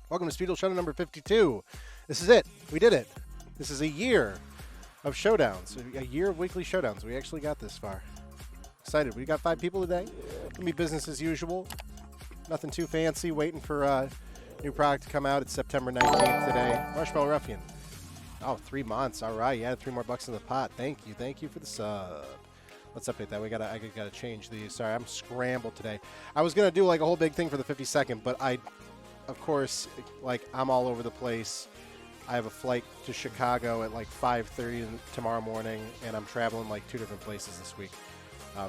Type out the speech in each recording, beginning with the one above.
Welcome to Duel Showdown number 52. This is it. We did it. This is a year of Showdowns. A year of weekly Showdowns. We actually got this far. Excited. We got 5 people today. Gonna be business as usual. Nothing too fancy. Waiting for new product to come out. It's September 19th today. Marshmallow Ruffian. Oh, 3 months. All right. You added 3 more bucks in the pot. Thank you. Thank you for the sub. Let's update that. I gotta change these. Sorry, I'm scrambled today. I was gonna do like a whole big thing for the 52nd, but of course, like I'm all over the place. I have a flight to Chicago at like 5:30 tomorrow morning, and I'm traveling like 2 different places this week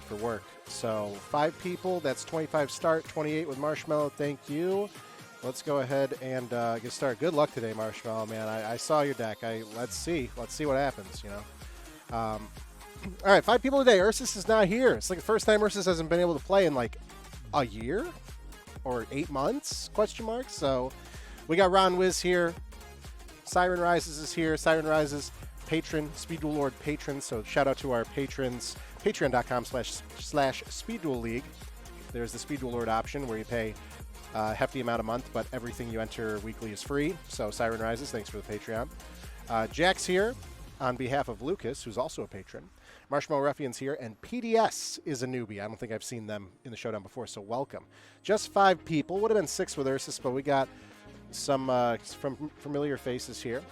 for work. So 5 people. That's 25 start, 28 with Marshmallow. Thank you. Let's go ahead and get started. Good luck today, Marshmallow, man. I saw your deck. Let's see what happens. You know. All right, 5 people today. Ursus is not here. It's like the first time Ursus hasn't been able to play in like a year or 8 months, question mark. So we got Ron Wiz here. Siren Rises is here. Siren Rises, patron, Speed Duel Lord patron. So shout out to our patrons, patreon.com/Speed Duel League. There's the Speed Duel Lord option where you pay a hefty amount a month, but everything you enter weekly is free. So Siren Rises, thanks for the Patreon. Jack's here on behalf of Lucas, who's also a patron. Marshmallow Ruffian's here, and PDS is a newbie. I don't think I've seen them in the Showdown before, so welcome. Just 5 people. Would have been 6 with Ursus, but we got some from familiar faces here.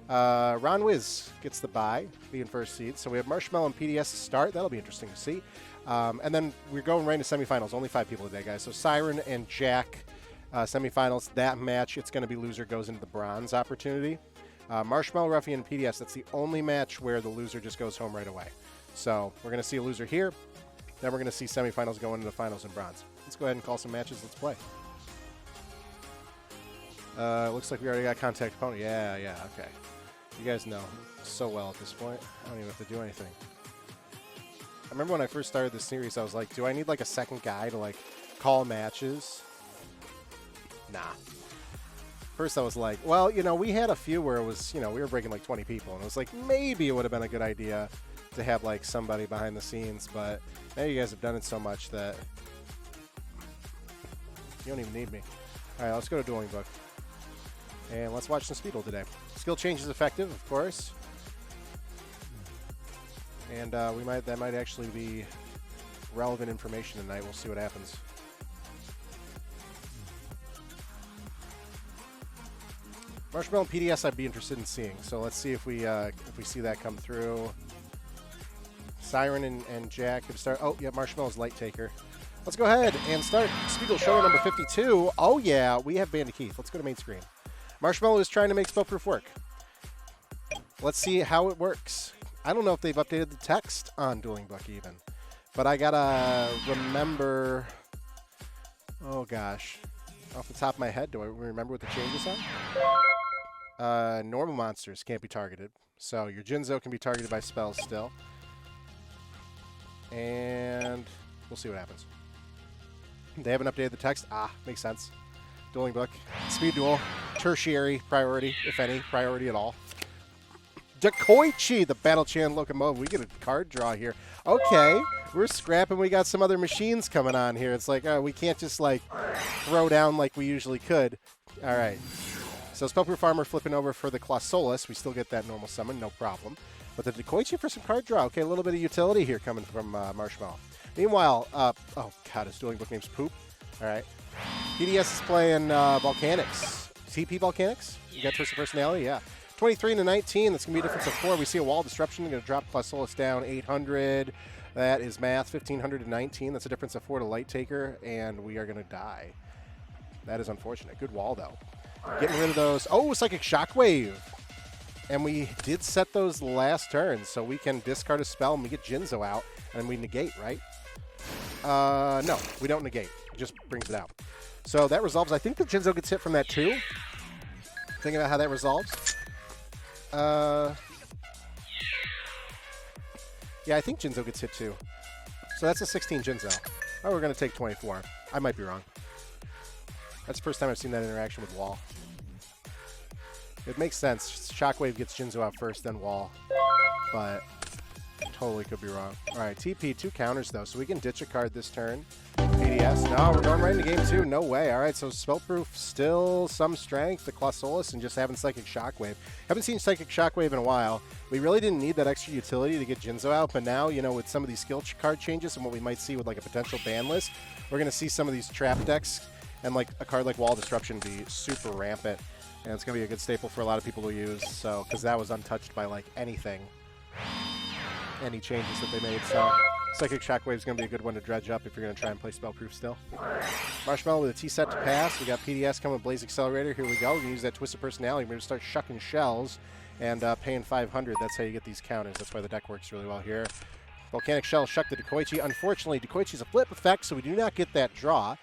Ron Wiz gets the bye, being first seed. So we have Marshmallow and PDS to start. That'll be interesting to see. And then we're going right into semifinals. Only 5 people today, guys. So Siren and Jack, semifinals. That match, it's going to be loser goes into the bronze opportunity. Marshmallow Ruffian and PDS, that's the only match where the loser just goes home right away. So we're going to see a loser here. Then we're going to see semifinals going into finals in bronze. Let's go ahead and call some matches. Let's play. Looks like we already got contact opponent. Yeah, okay. You guys know so well at this point. I don't even have to do anything. I remember when I first started this series, I was like, do I need like a second guy to like call matches? Nah. First I was like, well, you know, we had a few where it was, you know, we were breaking like 20 people, and it was like, maybe it would have been a good idea to have like somebody behind the scenes, but now you guys have done it so much that you don't even need me. All right, let's go to Dueling Book. And let's watch some Speed Duel today. Skill change is effective, of course. And that might actually be relevant information tonight. We'll see what happens. Marshmallow and PDS I'd be interested in seeing. So let's see if we see that come through. Siren and Jack have started. Oh, yeah, Marshmallow's Light Taker. Let's go ahead and start Speed Duel Showdown number 52. Oh, yeah, we have Bandit Keith. Let's go to main screen. Marshmallow is trying to make spellproof work. Let's see how it works. I don't know if they've updated the text on Dueling Book even, but I gotta remember. Oh, gosh. Off the top of my head, do I remember what the changes are? Normal monsters can't be targeted. So your Jinzo can be targeted by spells still. And we'll see what happens. They haven't updated the text. Makes sense. Dueling Book. Speed Duel. Tertiary priority, if any. Priority at all. Dekoichi, the Battle Chan Locomotive. We get a card draw here. Okay. We're scrapping. We got some other machines coming on here. It's like, we can't just, like, throw down like we usually could. All right. So Spellproof Armor flipping over for the Clausolus. We still get that normal summon, no problem. But the Dekoichi for some card draw. Okay, a little bit of utility here coming from Marshmallow. Meanwhile, oh, God, his Dueling Book name's Poop. All right. PDS is playing Volcanics. TP Volcanics? You got Twist of Personality? Yeah. 23 to 19. That's going to be a difference of 4. We see a Wall Disruption. Going to drop Clausolus down 800. That is math. 1500 to 19. That's a difference of 4 to Light Taker, and we are going to die. That is unfortunate. Good wall, though. Getting rid of those. Oh, Psychic Shockwave. And we did set those last turns, so we can discard a spell and we get Jinzo out, and we negate, right? No, we don't negate. It just brings it out. So that resolves. I think the Jinzo gets hit from that too. Thinking about how that resolves. Yeah, I think Jinzo gets hit too. So that's a 16 Jinzo. Oh, we're going to take 24. I might be wrong. That's the first time I've seen that interaction with Wall. It makes sense. Shockwave gets Jinzo out first, then Wall. But Totally could be wrong. All right, TP, 2 counters, though, so we can ditch a card this turn. PDS. No, we're going right into game 2. No way. All right, so Spellproof still some strength. The Clausolus and just having Psychic Shockwave. Haven't seen Psychic Shockwave in a while. We really didn't need that extra utility to get Jinzo out, but now, you know, with some of these skill card changes and what we might see with, like, a potential ban list, we're going to see some of these trap decks and, like, a card like Wall Disruption be super rampant. And it's going to be a good staple for a lot of people to use, so, because that was untouched by, like, anything. Any changes that they made, so Psychic Shockwave is going to be a good one to dredge up if you're going to try and play Spellproof still. Marshmallow with a T-set to pass. We got PDS coming with Blaze Accelerator. Here we go. We can use that Twisted Personality. We're going to start shucking shells and paying 500. That's how you get these counters. That's why the deck works really well here. Volcanic Shell, shuck the Dekoichi. Unfortunately, Dekoichi's a flip effect, so we do not get that draw.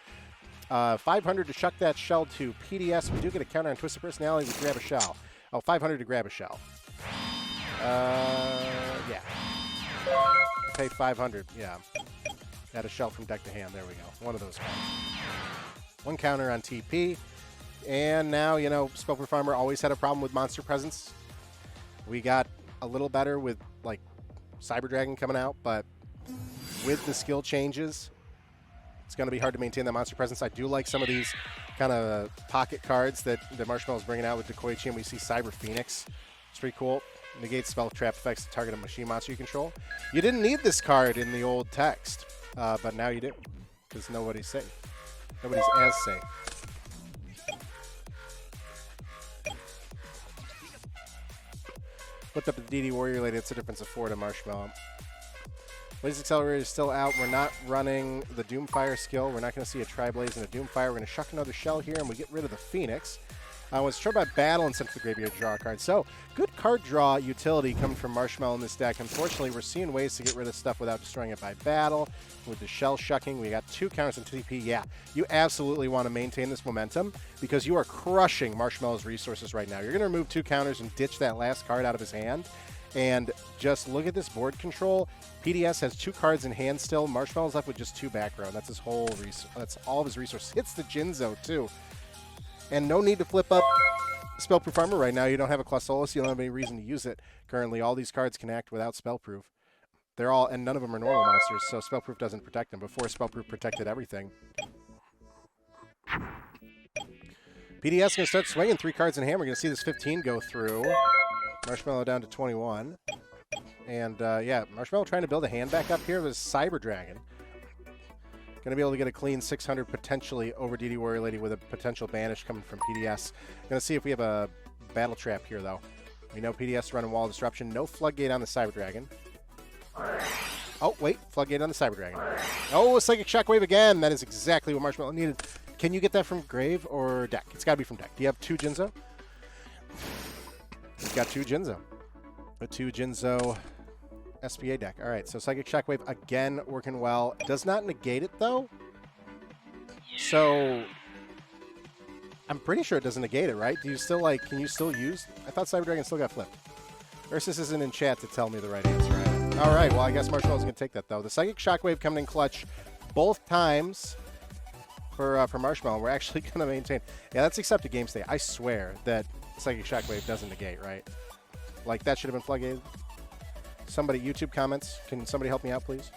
500 to shuck that shell to PDS. We do get a counter on Twisted Personality. We grab a shell. Oh, 500 to grab a shell. Yeah. Pay 500, yeah. Add a shell from deck to hand. There we go. One of those cards. 1 counter on TP. And now, you know, Spellproof Farmer always had a problem with monster presence. We got a little better with, like, Cyber Dragon coming out, but with the skill changes, it's going to be hard to maintain that monster presence. I do like some of these kind of pocket cards that Marshmallow's bringing out with Dekoichi, and we see Cyber Phoenix. It's pretty cool. Negate spell trap effects to target a machine monster you control. You didn't need this card in the old text, but now you do, because nobody's safe. Nobody's as safe. Looked up the DD Warrior Lady. It's a difference of 4 to Marshmallow. Blaze Accelerator is still out. We're not running the Doomfire skill. We're not going to see a Tri-Blaze and a Doomfire. We're going to shuck another shell here, and we get rid of the Phoenix. Was tried by battle and sent to the graveyard to draw a card. So, good card draw utility coming from Marshmallow in this deck. Unfortunately, we're seeing ways to get rid of stuff without destroying it by battle. With the shell shucking, we got 2 counters on TP. Yeah, you absolutely want to maintain this momentum because you are crushing Marshmallow's resources right now. You're going to remove 2 counters and ditch that last card out of his hand. And just look at this board control. PDS has 2 cards in hand still. Marshmallow's left with just 2 back row. That's his whole that's all of his resources. Hits the Jinzo, too. And no need to flip up Spellproof Armor right now. You don't have a Clausolus. You don't have any reason to use it. Currently, all these cards can act without Spellproof. They're all, and none of them are normal monsters, so Spellproof doesn't protect them. Before, Spellproof protected everything. PDS is going to start swinging 3 cards in hand. We're going to see this 15 go through. Marshmallow down to 21. And, yeah, Marshmallow trying to build a hand back up here with Cyber Dragon. Going to be able to get a clean 600 potentially over DD Warrior Lady with a potential banish coming from PDS. Going to see if we have a battle trap here, though. We know PDS running Wall Disruption. No Floodgate on the Cyber Dragon. Oh, wait. Floodgate on the Cyber Dragon. Oh, Psychic Shockwave again. That is exactly what Marshmallow needed. Can you get that from Grave or deck? It's got to be from deck. Do you have 2 Jinzo? He's got 2 Jinzo. A 2 Jinzo SPA deck. All right, so Psychic Shockwave again working well. Does not negate it, though. So I'm pretty sure it doesn't negate it, right? Do you still, like, can you still use? I thought Cyber Dragon still got flipped. Ursus isn't in chat to tell me the right answer. Right? All right, well, I guess Marshmallow's going to take that, though. The Psychic Shockwave coming in clutch both times for Marshmallow. We're actually going to maintain. Yeah, that's accepted game state. I swear that Psychic Shockwave doesn't negate, right? Like, that should have been floodgated. Somebody, YouTube comments. Can somebody help me out, please?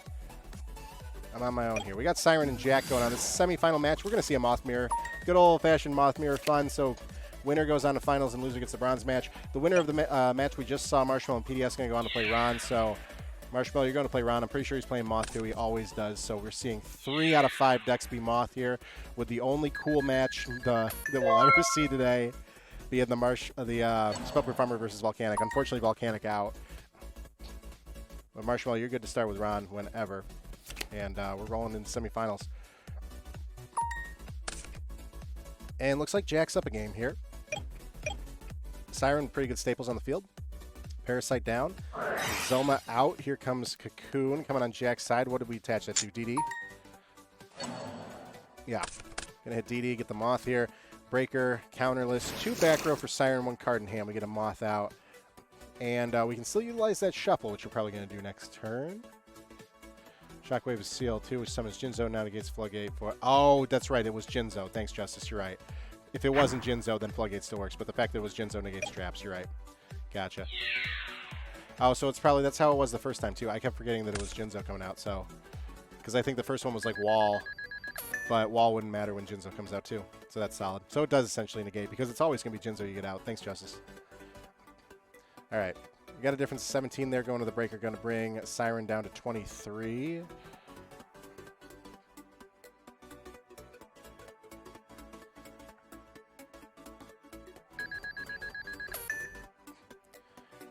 I'm on my own here. We got Siren and Jack going on. This is a semifinal match. We're going to see a Moth Mirror. Good old-fashioned Moth Mirror fun. So winner goes on to finals and loser gets the bronze match. The winner of the match we just saw, Marshmallow and PDS, going to go on to play Ron. So Marshmallow, you're going to play Ron. I'm pretty sure he's playing Moth too. He always does. So we're seeing 3 out of 5 decks be Moth here, with the only cool match that we'll ever see today being the Spellproof Farmer versus Volcanic. Unfortunately, Volcanic out. But Marshmallow, you're good to start with Ron whenever. And we're rolling into semifinals. And looks like Jack's up a game here. Siren, pretty good staples on the field. Parasite down. Zoma out. Here comes Cocoon coming on Jack's side. What did we attach that to? DD? Yeah. Gonna hit DD, get the Moth here. Breaker, counterless. 2 back row for Siren, 1 card in hand. We get a Moth out. And we can still utilize that Shuffle, which we're probably going to do next turn. Shockwave is CL2, which summons Jinzo, now negates Floodgate for... Oh, that's right, it was Jinzo. Thanks, Justice, you're right. If it wasn't Jinzo, then Floodgate still works, but the fact that it was Jinzo negates traps, you're right. Gotcha. Oh, so it's probably, that's how it was the first time, too. I kept forgetting that it was Jinzo coming out, so. Because I think the first one was like Wall, but Wall wouldn't matter when Jinzo comes out, too. So that's solid. So it does essentially negate, because it's always going to be Jinzo you get out. Thanks, Justice. All right. We got a difference of 17 there going to the breaker. Going to bring Siren down to 23.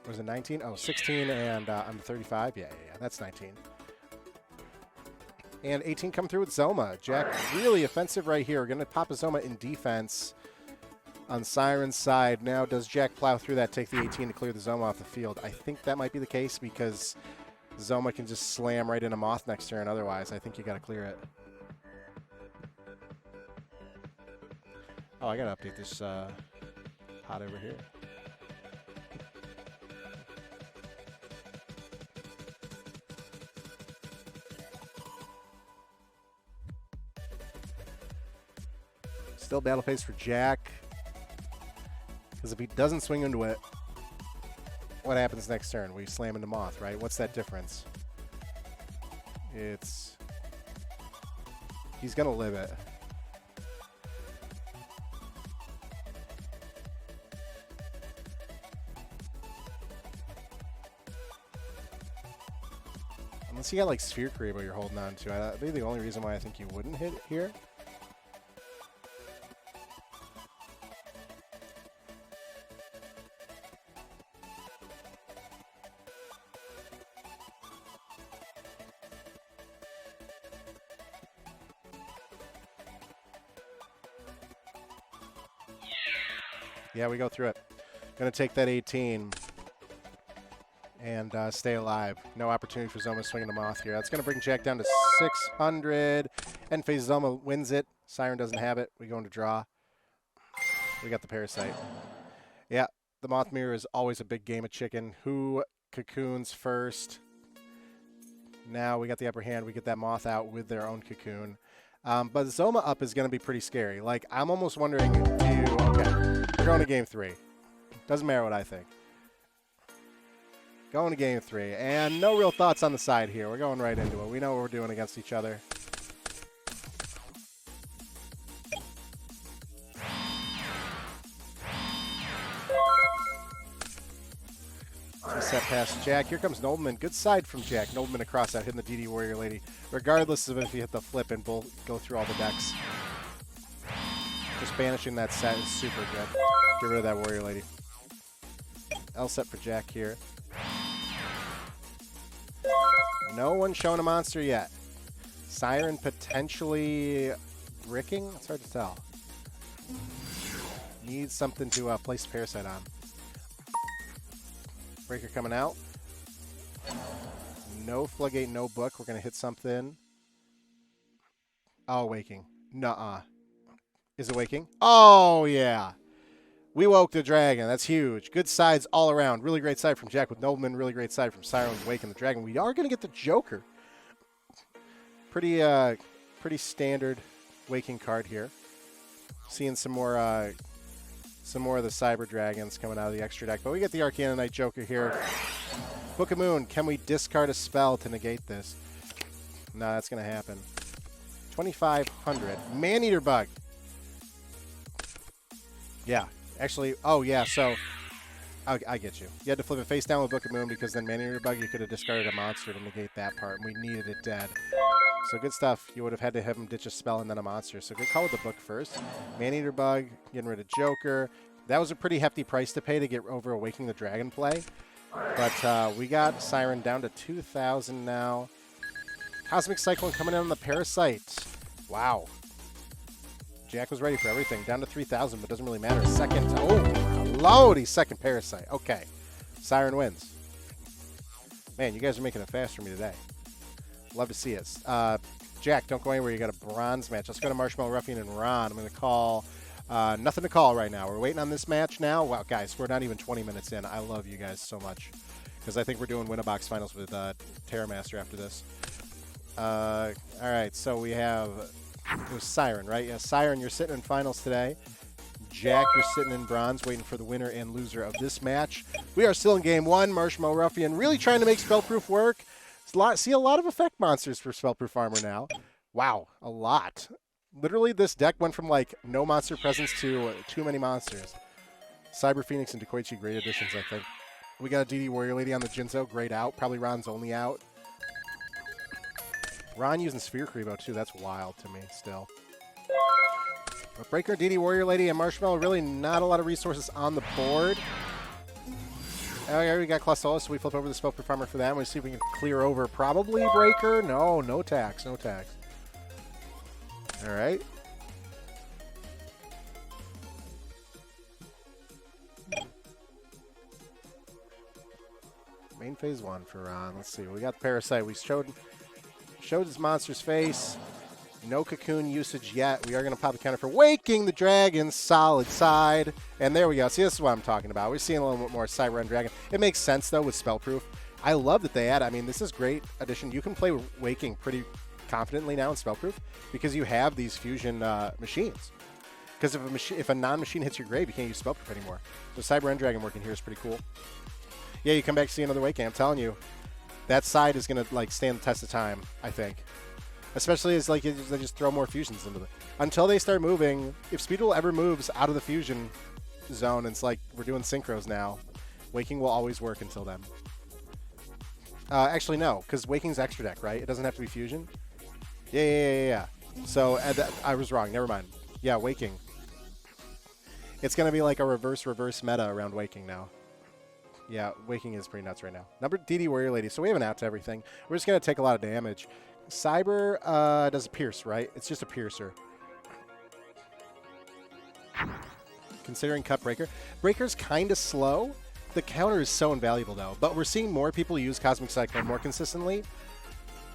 Was it 19? Oh, 16 and I'm 35. Yeah, that's 19. And 18 come through with Zoma. Jack really offensive right here. We're going to pop a Zoma in defense on Siren's side. Now, does Jack plow through that, take the 18 to clear the Zoma off the field? I think that might be the case because Zoma can just slam right into Moth next turn. Otherwise, I think you got to clear it. Oh, I got to update this pot over here. Still battle phase for Jack. Because if he doesn't swing into it, what happens next turn? We slam into Moth, right? What's that difference? It's... He's going to live it. Unless you got like Sphere Karibo you're holding on to. That'd be the only reason why I think you wouldn't hit here. Yeah, we go through it. Going to take that 18 and stay alive. No opportunity for Zoma swinging the Moth here. That's going to bring Jack down to 600. End phase Zoma wins it. Siren doesn't have it. We go into draw. We got the Parasite. Yeah, the Moth Mirror is always a big game of chicken. Who cocoons first? Now we got the upper hand. We get that Moth out with their own cocoon. But Zoma up is going to be pretty scary. Like, I'm almost wondering if you... Okay, we're going to game 3. Doesn't matter what I think. Going to game 3. And no real thoughts on the side here. We're going right into it. We know what we're doing against each other. Set past Jack. Here comes Nobleman. Good side from Jack. Nobleman across that, hitting the DD Warrior Lady. Regardless of if you hit the flip and go through all the decks. Just banishing that set is super good. Get rid of that Warrior Lady. L set for Jack here. No one's shown a monster yet. Siren potentially bricking? It's hard to tell. Needs something to place Parasite on. Breaker coming out. No Floodgate, no Book. We're going to hit something. Oh, Waking. Nuh-uh. Is it Waking? Oh, yeah. We woke the dragon. That's huge. Good sides all around. Really great side from Jack with Nobleman. Really great side from Siren with Waking the dragon. We are going to get the Joker. Pretty standard Waking card here. Seeing some more of the Cyber Dragons coming out of the extra deck. But we get the Arcana Knight Joker here. Book of Moon. Can we discard a spell to negate this? No, that's going to happen. 2,500. Maneater Bug. Yeah. Actually, oh, yeah, so I get you. You had to flip it face down with Book of Moon because then Maneater Bug, you could have discarded a monster to negate that part, and we needed it dead. So good stuff. You would have had to have him ditch a spell and then a monster. So good call with the book first. Maneater Bug, getting rid of Joker. That was a pretty hefty price to pay to get over Awakening the Dragon play. But we got Siren down to 2,000 now. Cosmic Cyclone coming in on the Parasite. Wow. Jack was ready for everything. Down to 3,000, but doesn't really matter. Second. Oh, loady second Parasite. Okay. Siren wins. Man, you guys are making it fast for me today. Love to see it. Jack, don't go anywhere. You got a bronze match. Let's go to Marshmallow Ruffian and Ron. I'm going to call. Nothing to call right now. We're waiting on this match now. Wow, guys, we're not even 20 minutes in. I love you guys so much because I think we're doing Win-A-Box finals with Terramaster after this. All right, so we have... It was Siren, right? Yeah, Siren, you're sitting in finals today. Jack, you're sitting in bronze waiting for the winner and loser of this match. We are still in game 1. Marshmallow Ruffian really trying to make Spellproof work. See a lot of effect monsters for Spellproof Armor now. Wow, a lot. Literally, this deck went from like no monster presence to too many monsters. Cyber Phoenix and Dekoichi, great additions, I think. We got a DD Warrior Lady on the Jinzo, great out. Probably Ron's only out. Ron using Sphere Creepo too, that's wild to me still. But Breaker, DD Warrior Lady, and Marshmallow, really not a lot of resources on the board. Oh, yeah, we got Clausola, so we flip over the Spellproof Armor for that. And we see if we can clear over probably Breaker. No, no tax, no tax. All right. Main phase 1 for Ron. Let's see. We got the Parasite. We showed his monster's face. No cocoon usage yet. We are going to pop the counter for Waking the Dragon, solid side. And there we go. See, this is what I'm talking about. We're seeing a little bit more Cyber Run Dragon. It makes sense, though, with Spellproof. I love that they add. I mean, this is great addition. You can play Waking pretty confidently now in Spellproof because you have these fusion machines. Because if a non-machine hits your grave, you can't use Spellproof anymore. So Cyber Run Dragon working here is pretty cool. Yeah, you come back to see another Waking. I'm telling you, that side is going to like stand the test of time, I think. Especially as like they just throw more fusions into it. Until they start moving, if Speedwell ever moves out of the fusion zone, and it's like we're doing synchros now, Waking will always work until then. Actually, no, because Waking's extra deck, right? It doesn't have to be fusion. Yeah. So I was wrong. Never mind. Yeah, Waking. It's going to be like a reverse meta around Waking now. Yeah, Waking is pretty nuts right now. Number DD Warrior Lady. So we have an out to everything. We're just going to take a lot of damage. Cyber does a pierce, right? It's just a piercer. Considering Cut Breaker. Breaker's kind of slow. The counter is so invaluable, though. But we're seeing more people use Cosmic Cyclone more consistently.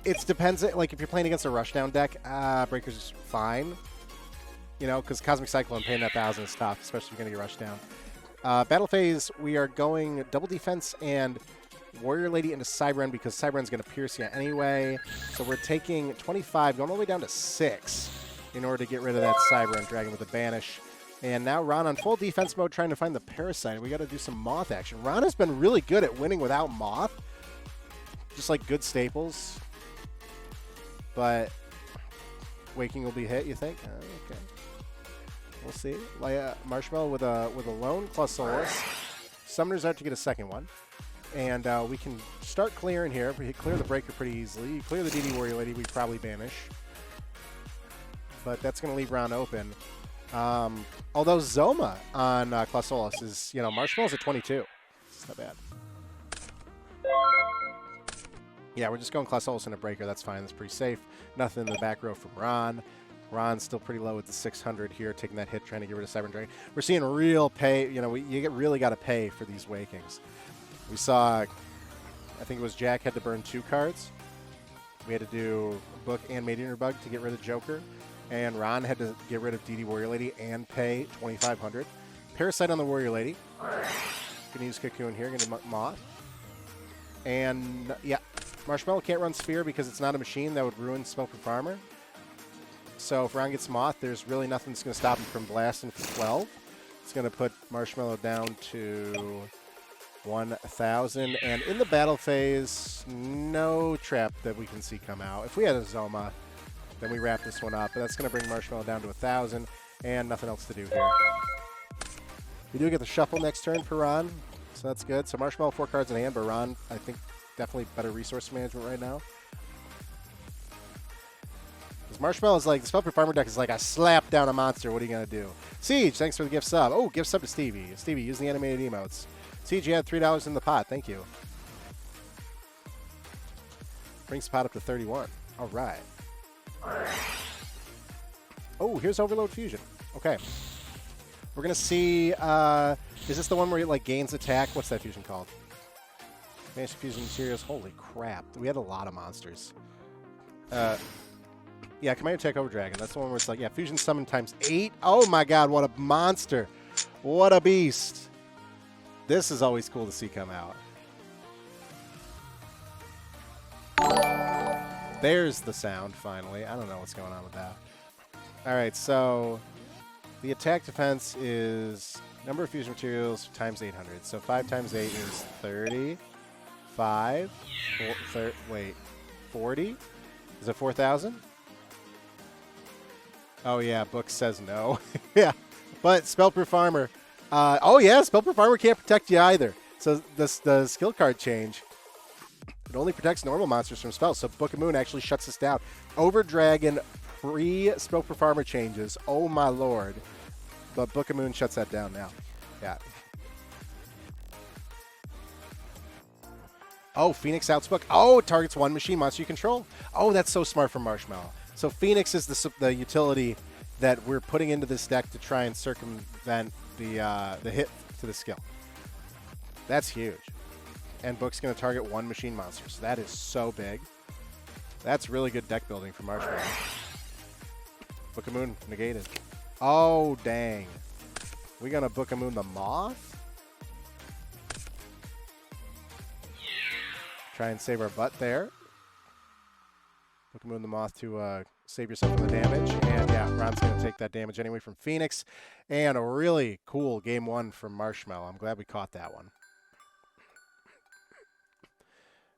It depends. Like, if you're playing against a Rushdown deck, Breaker's fine. You know, because Cosmic Cyclone paying that 1,000 is tough, especially if you're going to get Rushdown. Battle phase, we are going double defense and Warrior Lady into Cyber because Cyber going to pierce you anyway. So we're taking 25, going all the way down to 6 in order to get rid of that Cyber Dragon with the Banish. And now Ron on full defense mode trying to find the Parasite. We got to do some Moth action. Ron has been really good at winning without Moth. Just like good staples. But Waking will be hit, you think? Okay. We'll see. Marshmallow with a lone Clausolis. Summoners out to get a second one. And we can start clearing here. We clear the Breaker pretty easily. You clear the DD Warrior Lady, we probably banish. But that's going to leave Ron open. Although Zoma on Clausolis is, you know, Marshmallow's at 22. It's not bad. Yeah, we're just going Clausolis into Breaker. That's fine. That's pretty safe. Nothing in the back row from Ron. Ron's still pretty low with the 600 here, taking that hit, trying to get rid of Cyber Dragon. We're seeing real pay. You know, really got to pay for these Wakings. We saw, I think it was Jack had to burn 2 cards. We had to do Book and Meteor Bug to get rid of Joker. And Ron had to get rid of DD Warrior Lady and pay 2,500. Parasite on the Warrior Lady. Gonna use Cocoon here, gonna Moth. And yeah, Marshmallow can't run Sphere because it's not a machine. That would ruin Spellproof Armor. So if Ron gets Moth, there's really nothing that's gonna stop him from blasting for 12. It's gonna put Marshmallow down to 1,000. And in the battle phase, no trap that we can see come out. If we had a Zoma, then we wrap this one up. But that's going to bring Marshmallow down to 1,000 and nothing else to do here. We do get the shuffle next turn for Ron, so that's good. So Marshmallow 4 cards in hand, but Ron, I think, definitely better resource management right now. Because Marshmallow is like, the Spellproof Armor deck is like, I slap down a monster. What are you going to do? Siege, thanks for the gift sub. Oh, gift sub to Stevie. Stevie, use the animated emotes. Siege, you had $3 in the pot. Thank you. Brings the pot up to 31. All right. Oh, here's Overload Fusion. Okay. We're going to see, is this the one where it like gains attack? What's that fusion called? Fantasy Fusion Materials. Holy crap. We had a lot of monsters. Yeah, Command Attack Over Dragon. That's the one where it's like, yeah, Fusion Summon times 8. Oh my god, what a monster. What a beast. This is always cool to see come out. There's the sound, finally. I don't know what's going on with that. All right, so The attack defense is number of fusion materials times 800. So 5 times 8 is 30. 5. Wait. 40? Is it 4,000? Oh, yeah. Book says no. Yeah. But Spellproof Armor. Oh, yeah. Spellproof Armor can't protect you either. So the skill card change. It only protects normal monsters from spells. So Book of Moon actually shuts this down. Over Dragon pre-Spellproof Armor changes. Oh, my lord. But Book of Moon shuts that down now. Yeah. Oh, Phoenix Outspook. Oh, it targets one machine monster you control. Oh, that's so smart from Marshmallow. So Phoenix is the utility that we're putting into this deck to try and circumvent the hit to the skill. That's huge. And Book's going to target one machine monster. So that is so big. That's really good deck building for Marshmallow. Book of Moon negated. Oh, dang. We going to Book of Moon the Moth? Try and save our butt there. Book of Moon the Moth to save yourself from the damage. And yeah, Ron's going to take that damage anyway from Phoenix. And a really cool game one from Marshmallow. I'm glad we caught that one.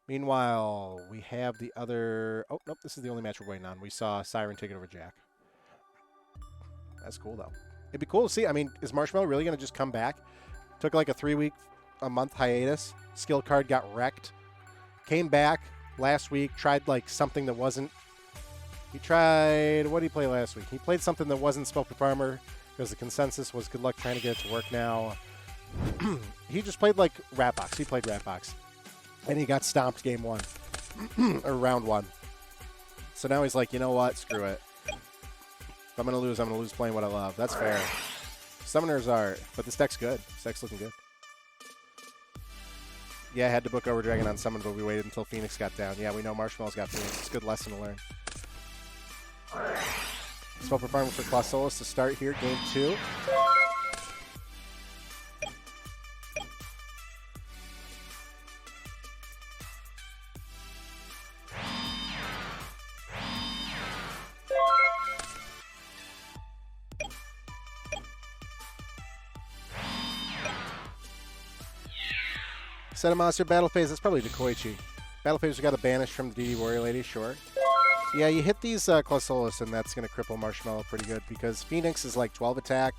Meanwhile, we have the other... Oh, nope, this is the only match we're waiting on. We saw Siren take it over Jack. That's cool, though. It'd be cool to see. I mean, is Marshmallow really going to just come back? Took like a 3-week, a month hiatus. Skill card got wrecked. Came back last week, tried like something that wasn't... He tried... What did he play last week? He played something that wasn't Spellproof Armor because the consensus was good luck trying to get it to work now. He just played like Ratbox. He played Ratbox. And he got stomped game one. Or round one. So now he's like, you know what? Screw it. If I'm going to lose, I'm going to lose playing what I love. That's fair. Summoner's Art. But this deck's good. This deck's looking good. Yeah, I had to book over Dragon on Summon, but we waited until Phoenix got down. Yeah, we know Marshmallow's got Phoenix. It's a good lesson to learn. Spellproof Armor for Clausolis to start here, game 2. Set a monster battle phase. That's probably Dekoichi. Battle phase, we got a banish from the DD Warrior Lady, sure. Yeah, you hit these Clausolis, and that's going to cripple Marshmallow pretty good because Phoenix is like 12 attack.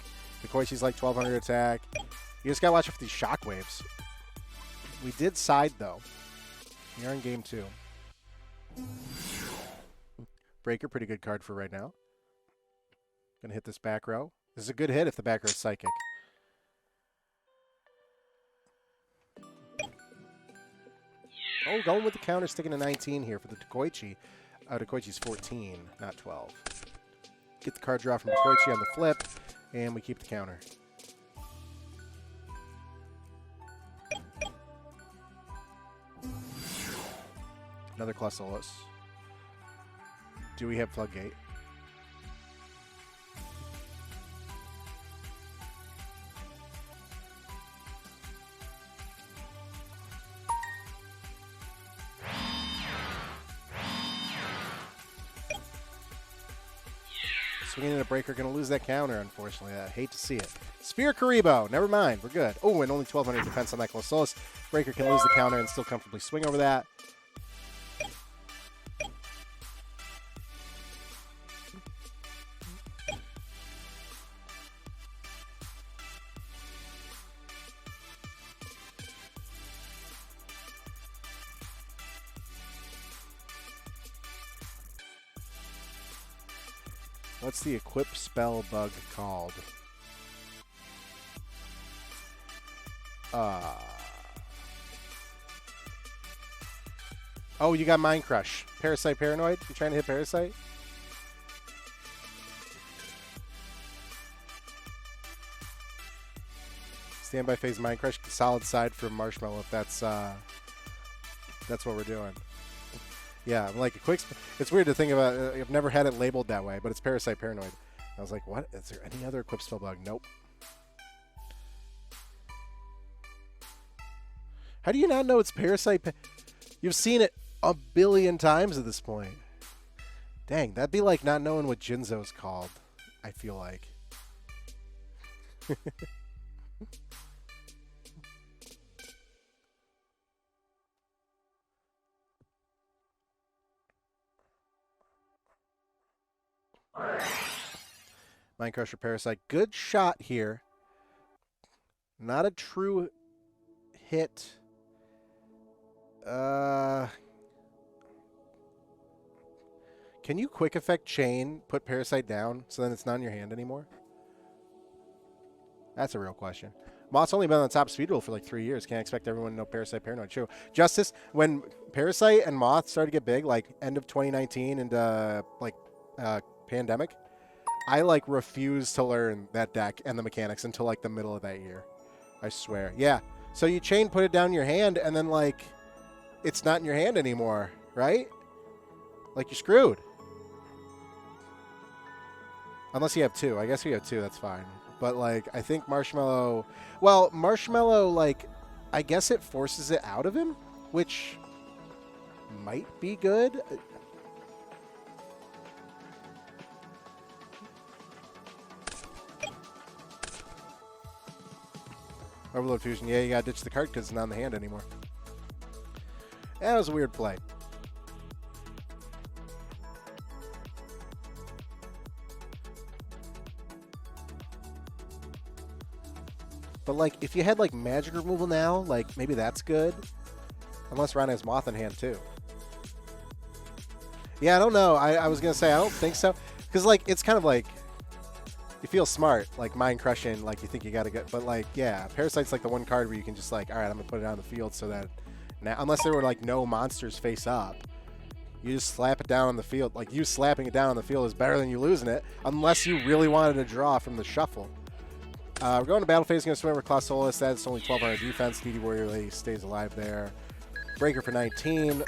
Dekoichi's like 1200 attack. You just got to watch out for these shockwaves. We did side, though. We are in game 2. Breaker, pretty good card for right now. Going to hit this back row. This is a good hit if the back row is Psychic. Oh, going with the counter, sticking to 19 here for the Dekoichi. Dekoichi's 14, not 12. Get the card draw from Dekoichi on the flip, and we keep the counter. Another Clausolis. Do we have Floodgate? Swinging in a breaker, going to lose that counter, unfortunately. I hate to see it. Spear Karibo. Never mind. We're good. Oh, and only 1,200 defense on that Clausolis. Breaker can lose the counter and still comfortably swing over that. What's the equip spell bug called? Oh, you got Mind Crush. Parasite Paranoid? You trying to hit Parasite? Standby phase Mind Crush. Solid side for Marshmallow if that's what we're doing. Yeah, like a quick... It's weird to think about. I've never had it labeled that way, but it's Parasite Paranoid. I was like, what? Is there any other equip spell bug? Nope. How do you not know it's Parasite? You've seen it a billion times at this point. Dang, that'd be like not knowing what Jinzo's called, I feel like. Mind Crusher Parasite. Good shot here. Not a true hit. Can you quick effect chain, put Parasite down, so then it's not in your hand anymore? That's a real question. Moth's only been on the top speed rule for like 3 years. Can't expect everyone to know Parasite Paranoid. True. Justice, when Parasite and Moth started to get big, like end of 2019 and pandemic, I like refused to learn that deck and the mechanics until like the middle of that year. I swear. Yeah. So you chain, put it down in your hand, and then like it's not in your hand anymore, right? Like you're screwed. Unless you have two. I guess if you have two, that's fine. But like I think Marshmallow, well, Marshmallow, like I guess it forces it out of him, which might be good. Overload Fusion. Yeah, you gotta ditch the card because it's not in the hand anymore. That was a weird play. But like, if you had like magic removal now, like maybe that's good. Unless Ron has Moth in hand too. Yeah, I don't know. I was gonna say I don't think so, because like it's kind of like you feel smart, like mind crushing, like you think you gotta get, but like yeah, Parasite's like the one card where you can just like, all right, I'm gonna put it on the field so that now, unless there were like no monsters face up, you just slap it down on the field. Like you slapping it down on the field is better than you losing it, unless you really wanted to draw from the shuffle. We're going to battle phase. Going to swim over Claw Solus. That's only 1200 defense. DD Warrior Lady stays alive there. Breaker for 19.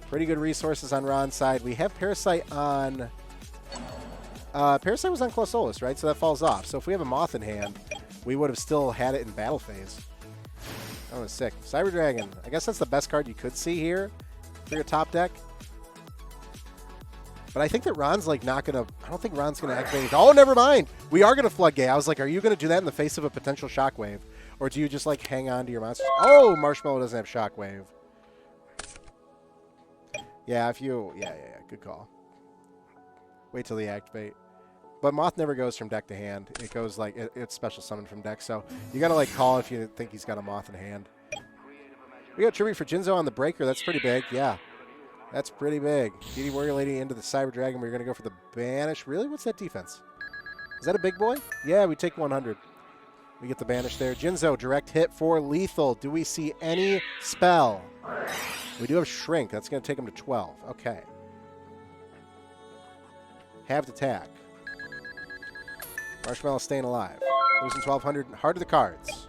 Pretty good resources on Ron's side. We have Parasite on. Parasite was on Claw Solus, right? So that falls off. So if we have a Moth in hand, we would have still had it in battle phase. That was sick. Cyber Dragon. I guess that's the best card you could see here for your top deck. But I think that Ron's like not going to, I don't think Ron's going to activate it. Oh, never mind. We are going to Floodgate. I was like, are you going to do that in the face of a potential Shockwave? Or do you just like hang on to your monsters? Oh, Marshmallow doesn't have Shockwave. Yeah, if you, yeah, good call. Wait till they activate. But Moth never goes from deck to hand. It goes like, it's special summon from deck. So you got to like call if you think he's got a Moth in hand. We got tribute for Jinzo on the Breaker. That's pretty big. Yeah. That's pretty big. DD Warrior Lady into the Cyber Dragon. We're going to go for the Banish. Really? What's that defense? Is that a big boy? Yeah, we take 100. We get the Banish there. Jinzo, direct hit for lethal. Do we see any spell? We do have Shrink. That's going to take him to 12. Okay. Halved attack. Marshmallow staying alive. Losing 1,200. Heart of the cards.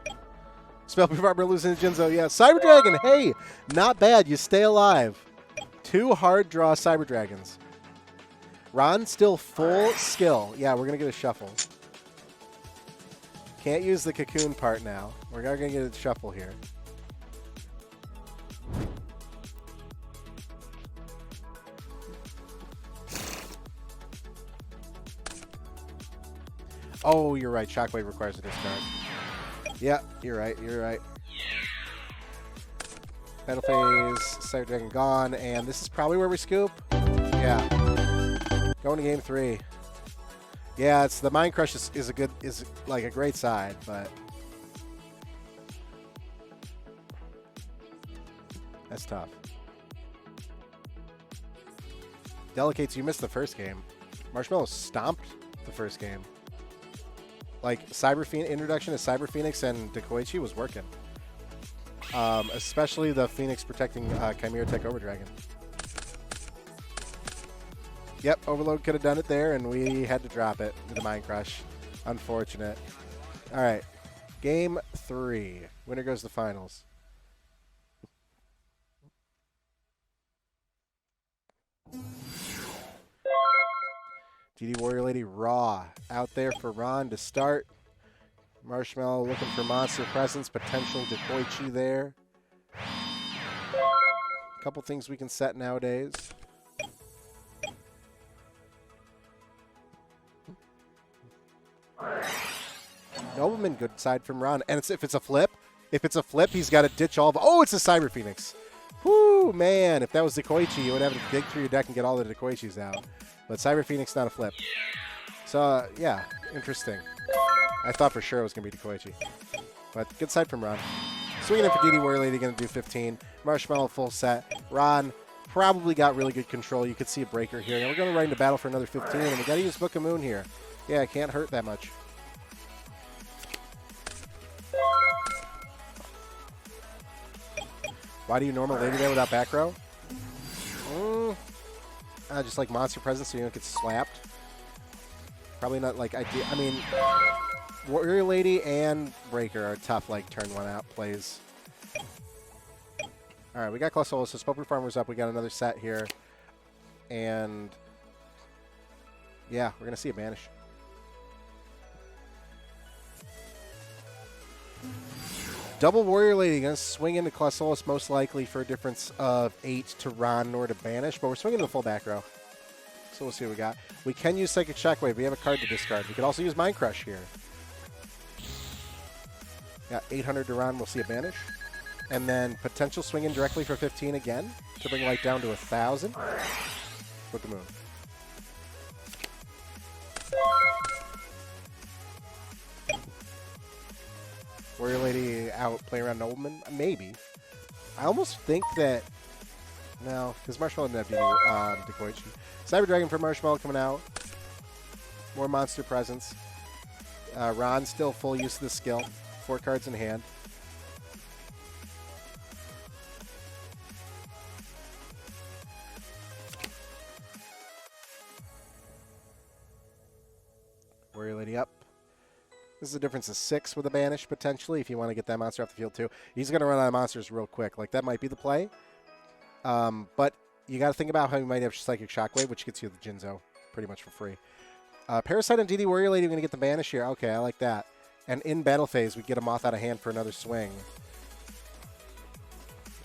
Spellproof Armor losing to Jinzo. Yeah. Cyber Dragon. Hey, not bad. You stay alive. 2 hard draw Cyber Dragons. Ron still full skill. Yeah, we're going to get a shuffle. Can't use the cocoon part now. We're going to get a shuffle here. Oh, you're right. Shockwave requires a discard. Yeah, you're right. You're right. Battle phase, Cyber Dragon gone, and this is probably where we scoop. Yeah. Going to game 3. Yeah, it's the Mind Crush is like a great side, but that's tough. Delicates, you missed the first game. Marshmallow stomped the first game. Like introduction to Cyber Phoenix and Dekoichi was working. Especially the Phoenix protecting Chimera Tech Over Dragon. Yep, Overload could have done it there, and we had to drop it with the Mind Crush. Unfortunate. All right, game 3. Winner goes to the finals. DD Warrior Lady Raw out there for Ron to start. Marshmallow looking for monster presence, potential Dekoichi there. A couple things we can set nowadays. Nobleman, good side from Ron. And if it's a flip, he's got to ditch all of... Oh, it's a Cyber Phoenix. Whoo, man. If that was Dekoichi, you would have to dig through your deck and get all the Dekoichis out. But Cyber Phoenix, not a flip. So, yeah, interesting. I thought for sure it was going to be Dekoichi. But good side from Ron. Swinging in for DD Warrior Lady, going to do 15. Marshmallow full set. Ron probably got really good control. You could see a breaker here. And we're going to right into battle for another 15. And we got to use Book of Moon here. Yeah, it can't hurt that much. Why do you normal Lady there without back row? Just like Monster Presence so you don't get slapped. Probably not like idea. I mean, Warrior Lady and Breaker are tough, like turn one out plays. All right, we got Claw Solo, so Spoke Farmer's up. We got another set here. And yeah, we're going to see a Banish. Double Warrior Lady going to swing into Clausolus most likely for a difference of 8 to Ron nor to Banish, but we're swinging the full back row. So we'll see what we got. We can use Psychic Shockwave. We have a card to discard. We could also use Mind Crush here. Got 800 to Ron. We'll see a Banish. And then potential swinging directly for 15 again to bring light down to 1,000. Book of Moon. Warrior Lady out, play around Nobleman? Maybe. I almost think that... No, because Marshmallow didn't have Dekoichi. Cyber Dragon for Marshmallow coming out. More Monster Presence. Ron still full use of the skill. 4 cards in hand. Warrior Lady up. This is a difference of 6 with a Banish, potentially, if you want to get that monster off the field, too. He's going to run out of monsters real quick. Like, that might be the play. But you got to think about how you might have Psychic Shockwave, which gets you the Jinzo pretty much for free. Parasite and DD Warrior Lady, we're going to get the Banish here. Okay, I like that. And in battle phase, we get a Moth out of hand for another swing.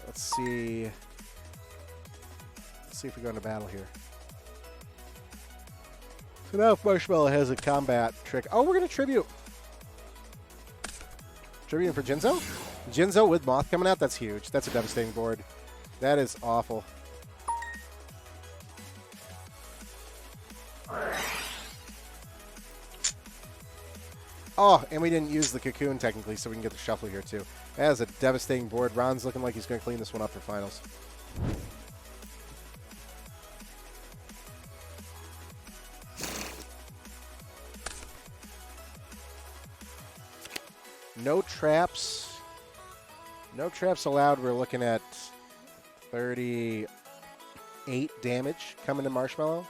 Let's see. Let's see if we go into battle here. So now if Marshmallow has a combat trick. Oh, we're going to Tribute. Tribute for Jinzo? Jinzo with Moth coming out? That's huge. That's a devastating board. That is awful. Oh, and we didn't use the Cocoon technically, so we can get the Shuffle here too. That is a devastating board. Ron's looking like he's going to clean this one up for finals. No traps. No traps allowed. We're looking at 38 damage coming to Marshmallow.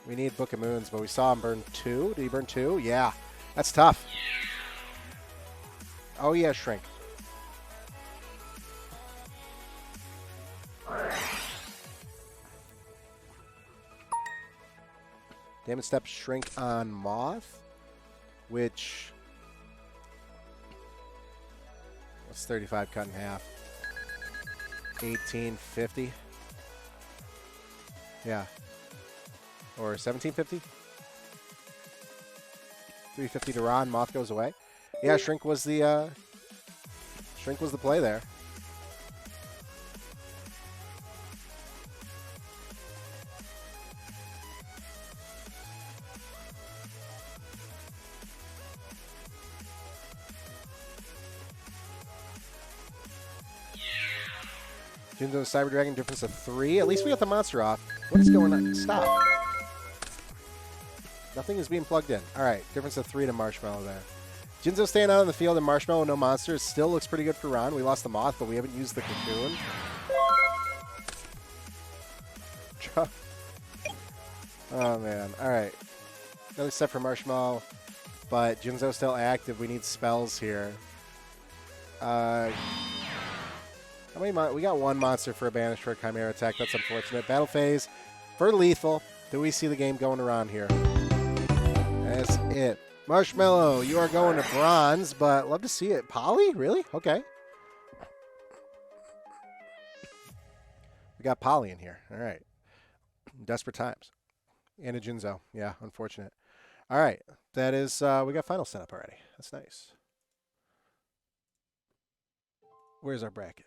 We need Book of Moons, but we saw him burn 2. Did he burn 2? Yeah. That's tough. Oh, yeah, Shrink. Damage Step Shrink on Moth, which... What's 35 cut in half? 1850. Yeah. Or 1750? 350 to Ron. Moth goes away. Yeah, Shrink was the play there. Jinzo Cyber Dragon, difference of 3. At least we got the monster off. What is going on? Stop. Nothing is being plugged in. All right, difference of 3 to Marshmallow there. Jinzo staying out on the field and Marshmallow, no monsters. Still looks pretty good for Ron. We lost the Moth, but we haven't used the Cocoon. Oh, man. All right. Another set for Marshmallow, but Jinzo's still active. We need spells here. How many we got 1 monster for a Banish for a Chimera attack. That's unfortunate. Battle phase for lethal. Do we see the game going around here? That's it. Marshmallow, you are going to bronze, but love to see it. Polly? Really? Okay. We got Polly in here. All right. Desperate times. And a Jinzo. Yeah, unfortunate. All right. That is, we got finals set up already. That's nice. Where's our bracket?